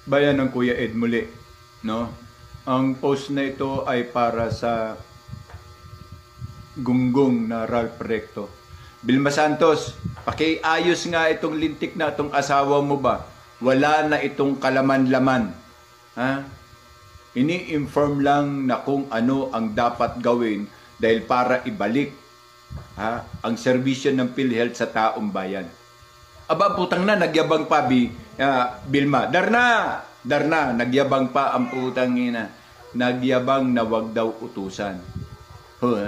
Bayan ng Kuya Ed muli, no? Ang post na ito ay para sa gunggong na Ralph Recto. Vilma Santos, pakiayos nga itong lintik na itong asawa mo ba? Wala na itong kalaman-laman. Ha? Ini-inform lang na kung ano ang dapat gawin dahil para ibalik ang serbisyo ng PhilHealth sa taong bayan. Aba, putang na, nagyabang pa, Vilma. Darna, nagyabang pa ang putang ina. Nagyabang na wag daw utusan.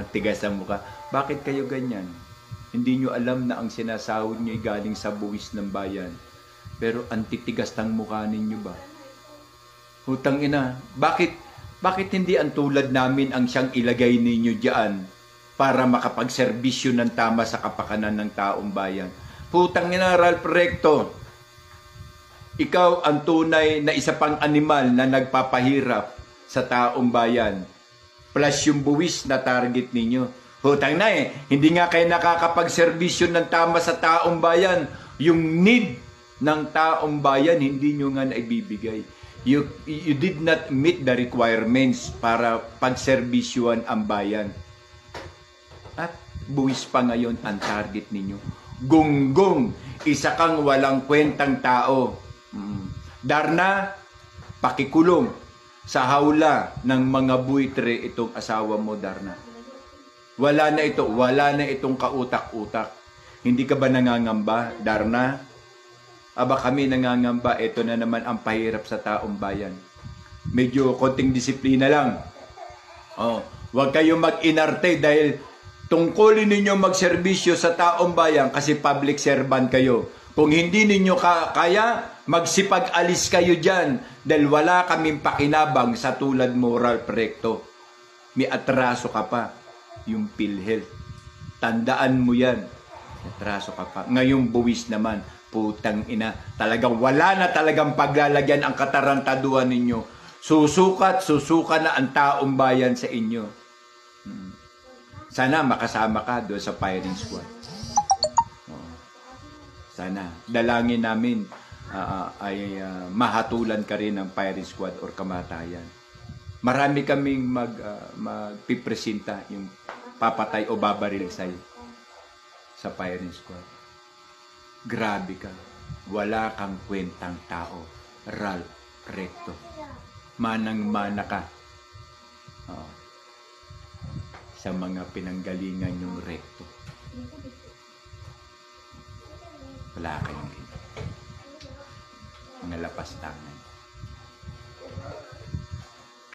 Tigas ang mukha. Bakit kayo ganyan? Hindi nyo alam na ang sinasahod nyo ay galing sa buwis ng bayan. Pero ang titigas ng mukha ninyo ba? Putang ina, bakit hindi ang tulad namin ang siyang ilagay ninyo diyan para makapagserbisyo ng tama sa kapakanan ng taong bayan? Putang ina, Ralph Recto, ikaw ang tunay na isa pang animal na nagpapahirap sa taong bayan. Plus yung buwis na target ninyo. Putang na hindi nga kayo nakakapagserbisyo ng tama sa taong bayan. Yung need ng taong bayan, hindi nyo nga naibibigay. You did not meet the requirements para pagserbisyuan ang bayan. At buwis pa ngayon ang target ninyo. Gunggong, isa kang walang kwentang tao. Darna, pakikulong sa hawla ng mga buitre itong asawa mo, Darna. Wala na itong kautak-utak. Hindi ka ba nangangamba, Darna? Aba kami nangangamba, ito na naman ang pahirap sa taong bayan. Medyo konting disiplina lang. Huwag kayong mag-inarte dahil tungkulin ninyo magserbisyo sa taong bayan kasi public servant kayo. Kung hindi ninyo kaya, magsipag-alis kayo dyan dahil wala kaming pakinabang sa tulad mo, Ralph Recto. May atraso ka pa, yung PhilHealth. Tandaan mo yan. Atraso ka pa. Ngayong buwis naman, putang ina, talagang wala na talagang paglalagyan ang katarantaduhan ninyo. Susuka na ang taong bayan sa inyo. Sana makasama ka doon sa firing squad. Sana. Dalangin namin ay mahatulan ka rin ng firing squad or kamatayan. Marami kaming magpipresenta yung papatay o babaril sa'yo sa firing squad. Grabe ka. Wala kang kwentang tao, Ralph Recto. Manang-mana ka sa mga pinanggalingan yung Recto. Wala kayong mga lapastangan.